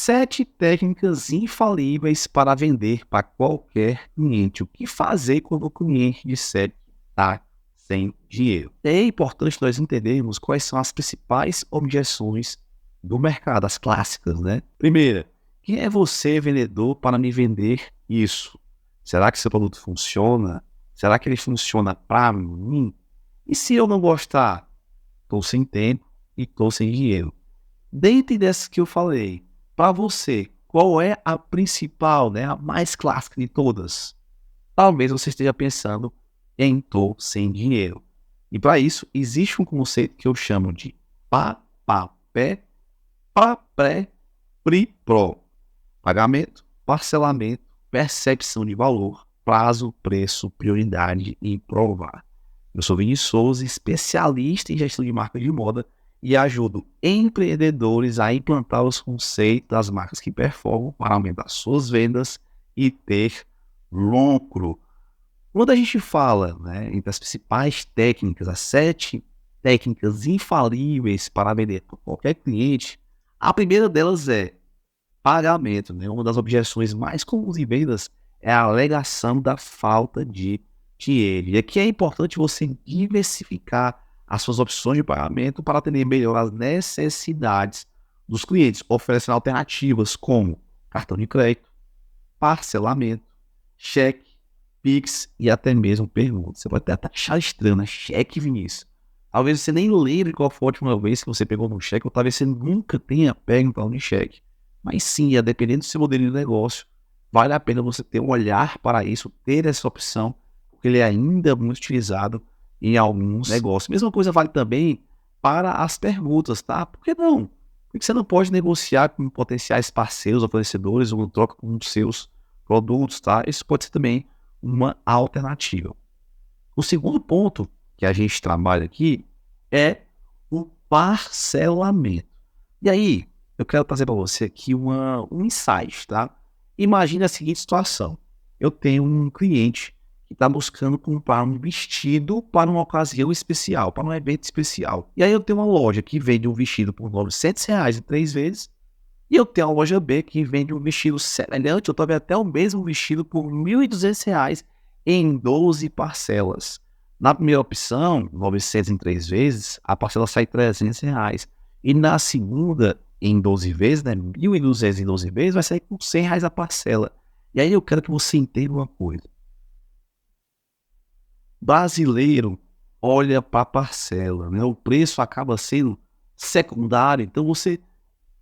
7 técnicas infalíveis para vender para qualquer cliente. O que fazer quando o cliente disser que está sem dinheiro? É importante nós entendermos quais são as principais objeções do mercado, as clássicas, né? Primeira, quem é você, vendedor, para me vender isso? Será que seu produto funciona? Será que ele funciona para mim? E se eu não gostar? Estou sem tempo e estou sem dinheiro. Dentre dessas que eu falei, para você, qual é a principal, né, a mais clássica de todas? Talvez você esteja pensando em estou sem dinheiro. E para isso, existe um conceito que eu chamo de PAPAPÉ, PAPRÉ, PRI-PRO. Pagamento, parcelamento, percepção de valor, prazo, preço, prioridade e provar. Eu sou Vinícius Souza, especialista em gestão de marca de moda e ajudo empreendedores a implantar os conceitos das marcas que performam para aumentar suas vendas e ter lucro. Quando a gente fala, né, entre as principais técnicas, as 7 técnicas infalíveis para vender para qualquer cliente, a primeira delas é pagamento, né? Uma das objeções mais comuns em vendas é a alegação da falta de dinheiro. E aqui é importante você diversificar as suas opções de pagamento para atender melhor as necessidades dos clientes, oferecendo alternativas como cartão de crédito, parcelamento, cheque, Pix e até mesmo pergunta. Você pode até achar estranho, né? Cheque, Vinícius. Talvez você nem lembre qual foi a última vez que você pegou no cheque, ou talvez você nunca tenha pego um tal de cheque. Mas sim, dependendo do seu modelo de negócio, vale a pena você ter um olhar para isso, ter essa opção, porque ele é ainda muito utilizado em alguns negócios. Mesma coisa vale também para as permutas, tá? Por que não? Porque você não pode negociar com potenciais parceiros ou fornecedores ou troca com os seus produtos, tá? Isso pode ser também uma alternativa. O segundo ponto que a gente trabalha aqui é o parcelamento. E aí, eu quero trazer para você aqui um insight, tá? Imagine a seguinte situação. Eu tenho um cliente que está buscando comprar um vestido para uma ocasião especial, para um evento especial. E aí eu tenho uma loja que vende um vestido por R$ 900 em 3 vezes, e eu tenho a loja B que vende um vestido semelhante, ou talvez até o mesmo vestido por R$ 1.200 em 12 parcelas. Na primeira opção, 900 em 3 vezes, a parcela sai R$ 300. E na segunda, em 12 vezes, né, 1.200 em 12 vezes, vai sair com R$ 100 a parcela. E aí eu quero que você entenda uma coisa. Brasileiro olha para a parcela, né? O preço acaba sendo secundário, então você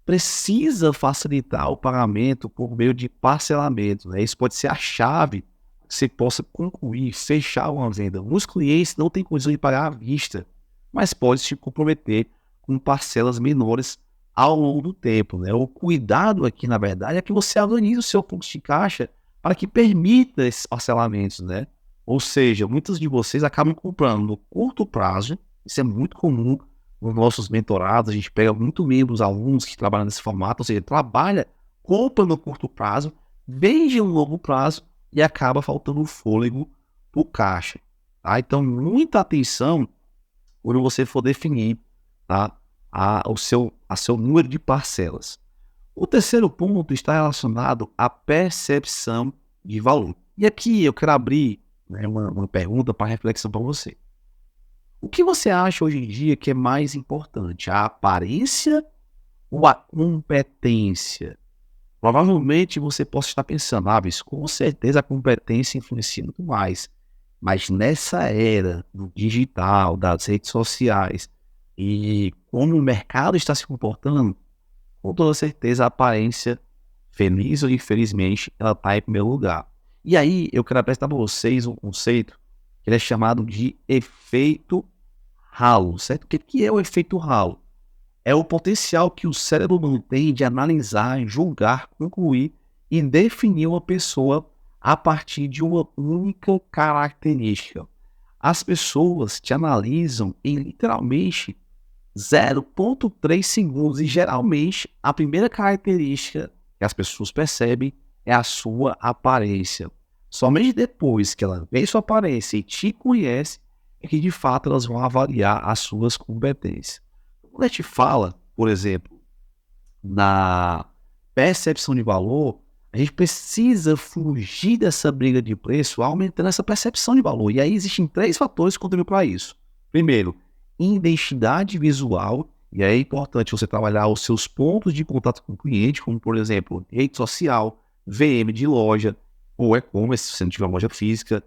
precisa facilitar o pagamento por meio de parcelamento, né? Isso pode ser a chave que você possa concluir, fechar uma venda. Muitos clientes não têm condição de pagar à vista, mas pode se comprometer com parcelas menores ao longo do tempo, né? O cuidado aqui, na verdade, é que você organize o seu fluxo de caixa para que permita esses parcelamentos, né? Ou seja, muitos de vocês acabam comprando no curto prazo, isso é muito comum nos nossos mentorados, a gente pega muito membros, alunos que trabalham nesse formato, ou seja, trabalha, compra no curto prazo, vende no longo prazo e acaba faltando fôlego para o caixa. Tá? Então, muita atenção quando você for definir, tá, seu número de parcelas. O terceiro ponto está relacionado à percepção de valor. E aqui eu quero abrir, né, uma pergunta para reflexão para você. O que você acha hoje em dia que é mais importante? A aparência ou a competência? Provavelmente você possa estar pensando, mas com certeza a competência influencia muito mais. Mas nessa era do digital, das redes sociais, e como o mercado está se comportando, com toda certeza a aparência, feliz ou infelizmente, ela está em primeiro lugar. E aí eu quero apresentar para vocês um conceito que ele é chamado de efeito halo, certo? O que é o efeito halo? É o potencial que o cérebro humano tem de analisar, julgar, concluir e definir uma pessoa a partir de uma única característica. As pessoas te analisam em literalmente 0,3 segundos e geralmente a primeira característica que as pessoas percebem é a sua aparência. Somente depois que ela vê sua aparência e te conhece é que de fato elas vão avaliar as suas competências. Quando a gente fala, por exemplo, percepção de valor, a gente precisa fugir dessa briga de preço aumentando essa percepção de valor. E aí existem 3 fatores que contribuem para isso. Primeiro, identidade visual. E aí é importante você trabalhar os seus pontos de contato com o cliente, como, por exemplo, rede social, VM de loja, ou e-commerce, se você não tiver uma loja física.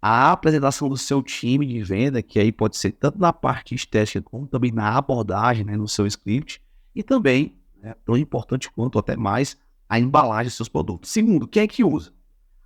A apresentação do seu time de venda, que aí pode ser tanto na parte estética, como também na abordagem, né, no seu script. E também, né, tão importante quanto, até mais, a embalagem dos seus produtos. Segundo, quem é que usa?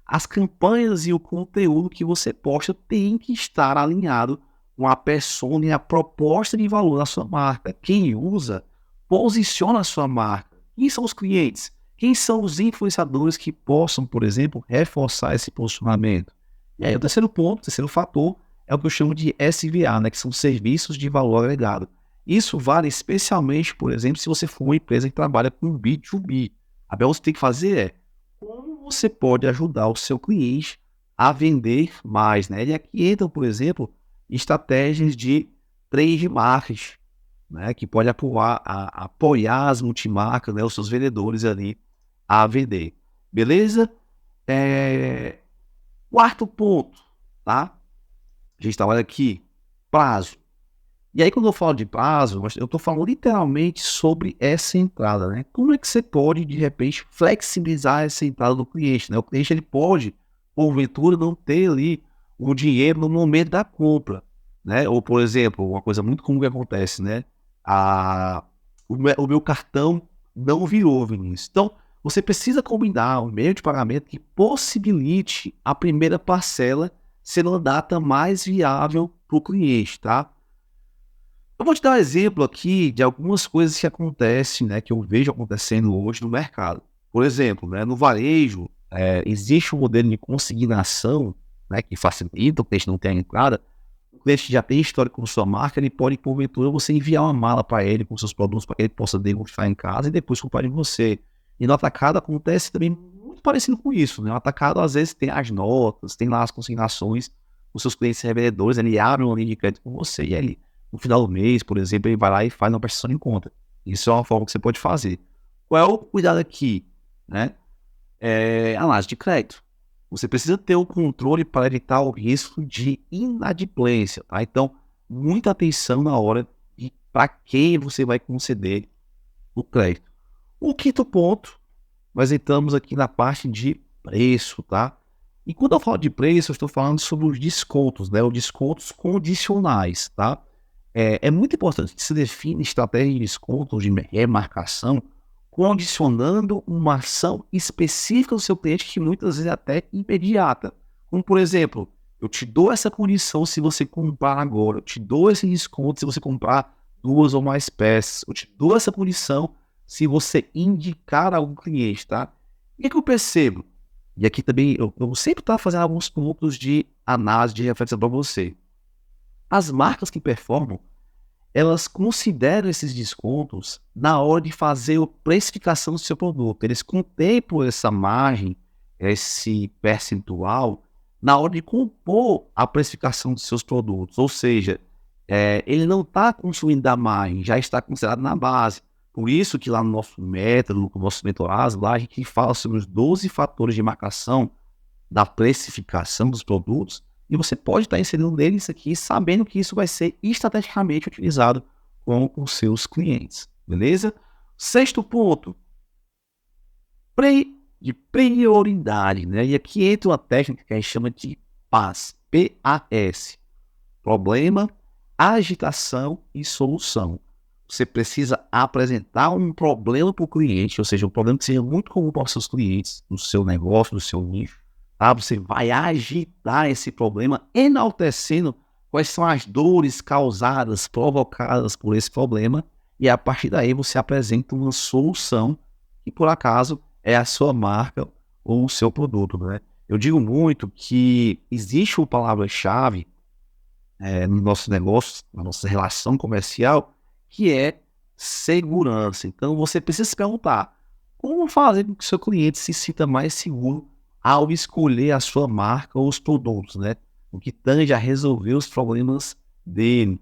As campanhas e o conteúdo que você posta tem que estar alinhado com a persona e a proposta de valor da sua marca. Quem usa, posiciona a sua marca. Quem são os clientes? Quem são os influenciadores que possam, por exemplo, reforçar esse posicionamento? E aí o terceiro ponto, o terceiro fator, é o que eu chamo de SVA, né, que são serviços de valor agregado. Isso vale especialmente, por exemplo, se você for uma empresa que trabalha com B2B. A que você tem que fazer é como você pode ajudar o seu cliente a vender mais, né? E aqui entram, por exemplo, estratégias de trade marketing, né? Que pode apoiar as multimarcas, né? Os seus vendedores ali a vender. Beleza? Quarto ponto, tá? A gente trabalha aqui, prazo. E aí, quando eu falo de prazo, eu estou falando literalmente sobre essa entrada, né? Como é que você pode, de repente, flexibilizar essa entrada do cliente, né? O cliente, ele pode, porventura, não ter ali o dinheiro no momento da compra, né? Ou, por exemplo, uma coisa muito comum que acontece, né? O meu cartão não virou, Vinícius. Então, você precisa combinar um meio de pagamento que possibilite a primeira parcela ser uma data mais viável para o cliente, tá? Eu vou te dar um exemplo aqui de algumas coisas que acontecem, né, que eu vejo acontecendo hoje no mercado. Por exemplo, né, no varejo, existe um modelo de consignação, né, que facilita o cliente não ter a entrada. O cliente já tem histórico com sua marca, ele pode, porventura, você enviar uma mala para ele com seus produtos para que ele possa degustar em casa e depois comprar de você. E no atacado acontece também muito parecido com isso, né? O atacado, às vezes, tem as notas, tem lá as consignações, os seus clientes revendedores, ele abre uma linha de crédito com você e aí no final do mês, por exemplo, ele vai lá e faz uma prestação de conta. Isso é uma forma que você pode fazer. Qual é o cuidado aqui? Né? Análise de crédito. Você precisa ter o controle para evitar o risco de inadimplência. Tá? Então, muita atenção na hora de para quem você vai conceder o crédito. O quinto ponto, nós entramos aqui na parte de preço. Tá? E quando eu falo de preço, eu estou falando sobre os descontos, né? Os descontos condicionais. Tá? É muito importante que se define estratégia de desconto, de remarcação, condicionando uma ação específica do seu cliente, que muitas vezes é até imediata. Como, por exemplo, eu te dou essa condição se você comprar agora, eu te dou esse desconto se você comprar 2 ou mais peças, eu te dou essa condição se você indicar algum cliente, tá? E o que eu percebo? E aqui também, eu sempre estou fazendo alguns pontos de análise, de reflexão para você. As marcas que performam, elas consideram esses descontos na hora de fazer a precificação do seu produto. Eles contemplam essa margem, esse percentual, na hora de compor a precificação dos seus produtos. Ou seja, ele não está consumindo da margem, já está considerado na base. Por isso que lá no nosso método, no nosso mentorado, lá a gente fala sobre os 12 fatores de marcação da precificação dos produtos, e você pode estar inserindo nele isso aqui, sabendo que isso vai ser estrategicamente utilizado com os seus clientes, beleza? Sexto ponto, de prioridade, né? E aqui entra uma técnica que a gente chama de PAS, P-A-S, problema, agitação e solução. Você precisa apresentar um problema para o cliente, ou seja, um problema que seja muito comum para os seus clientes, no seu negócio, no seu nicho. Tá? Você vai agitar esse problema, enaltecendo quais são as dores causadas, provocadas por esse problema, e a partir daí você apresenta uma solução que, por acaso, é a sua marca ou o seu produto. Né? Eu digo muito que existe uma palavra-chave no nosso negócio, na nossa relação comercial, que é segurança. Então, você precisa se perguntar, como fazer com que o seu cliente se sinta mais seguro ao escolher a sua marca ou os produtos, né? O que tange a resolver os problemas dele.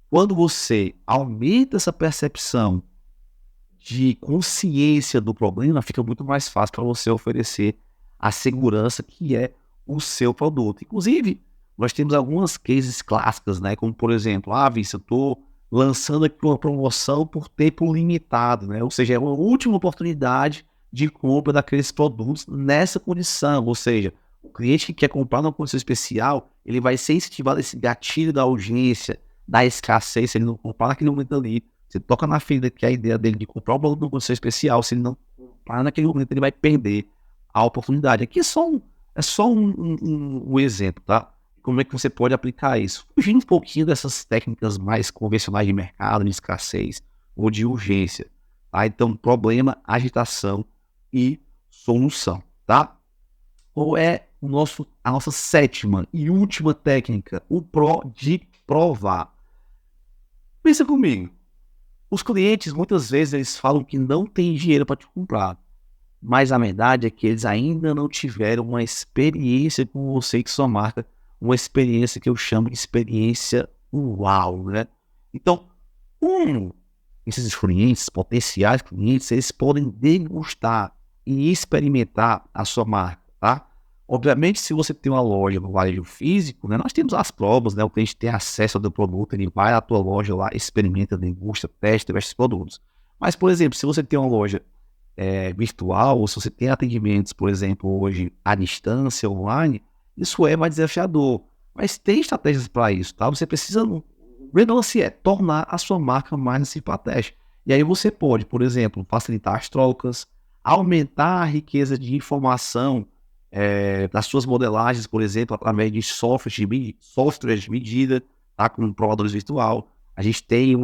Quando você aumenta essa percepção de consciência do problema, fica muito mais fácil para você oferecer a segurança que é o seu produto. Inclusive, nós temos algumas cases clássicas, né? Como, por exemplo, Vice, eu estou lançando aqui uma promoção por tempo limitado, né? Ou seja, é uma última oportunidade de compra daqueles produtos nessa condição. Ou seja, o cliente que quer comprar numa condição especial, ele vai ser incentivado esse gatilho da urgência, da escassez, se ele não comprar naquele momento ali. Você toca na ferida que é a ideia dele de comprar um produto numa condição especial, se ele não comprar naquele momento, ele vai perder a oportunidade. Aqui é só um exemplo, tá? Como é que você pode aplicar isso? Fugindo um pouquinho dessas técnicas mais convencionais de mercado, de escassez ou de urgência, tá? Então, problema, agitação e solução, tá? Qual é a nossa sétima e última técnica? O de provar. Pensa comigo. Os clientes, muitas vezes, eles falam que não tem dinheiro para te comprar. Mas a verdade é que eles ainda não tiveram uma experiência com você e com sua marca, uma experiência que eu chamo de experiência uau, né? Então, esses clientes, potenciais clientes, eles podem degustar e experimentar a sua marca, tá? Obviamente, se você tem uma loja no varejo físico, né, nós temos as provas, né? O cliente tem acesso ao teu produto, ele vai à tua loja lá, experimenta, degusta, testa esses produtos. Mas, por exemplo, se você tem uma loja virtual, ou se você tem atendimentos, por exemplo, hoje à distância, online, isso é mais desafiador. Mas tem estratégias para isso, tá? Você precisa tornar a sua marca mais estratégica. E aí você pode, por exemplo, facilitar as trocas, aumentar a riqueza de informação das suas modelagens, por exemplo, através de softwares de medida, tá? Como provadores virtual. A gente tem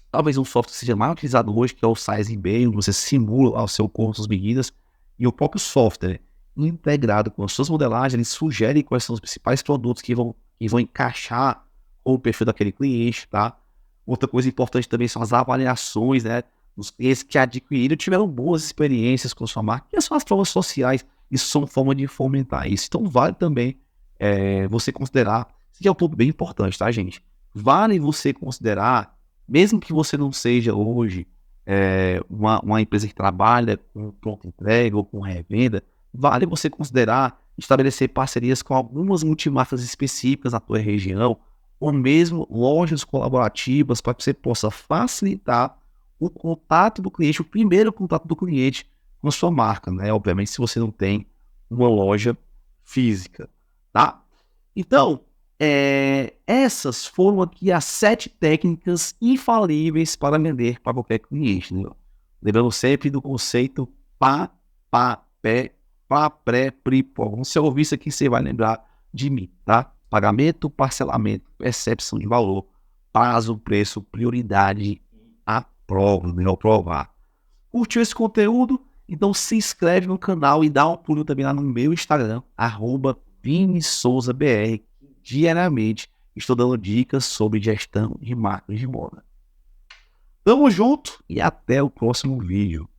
talvez um software que seja mais utilizado hoje, que é o Size Bem, onde você simula ao seu corpo as medidas, e o próprio software, integrado com as suas modelagens, ele sugere quais são os principais produtos que vão encaixar com o perfil daquele cliente, tá? Outra coisa importante também são as avaliações, né? Os clientes que adquiriram tiveram boas experiências com a sua marca, e são as provas sociais, isso são forma de fomentar isso. Então vale também você considerar, isso aqui é um ponto bem importante, tá, gente? Vale você considerar, mesmo que você não seja hoje uma empresa que trabalha com pronta entrega ou com revenda, vale você considerar estabelecer parcerias com algumas multimarcas específicas na tua região, ou mesmo lojas colaborativas, para que você possa facilitar o contato do cliente, o primeiro contato do cliente com a sua marca, né? Obviamente, se você não tem uma loja física, tá? Então, essas foram aqui as 7 técnicas infalíveis para vender para qualquer cliente, né? Lembrando sempre do conceito pá, pá, pé, pá, pré, pri, pó. Quando você ouvir isso aqui, você vai lembrar de mim, tá? Pagamento, parcelamento, percepção de valor, prazo, preço, prioridade, aprova, né? Aprovar. Curtiu esse conteúdo? Então se inscreve no canal e dá um pulo também lá no meu Instagram, @ViniSouzaBR. Diariamente estou dando dicas sobre gestão de marcas de moda. Tamo junto e até o próximo vídeo.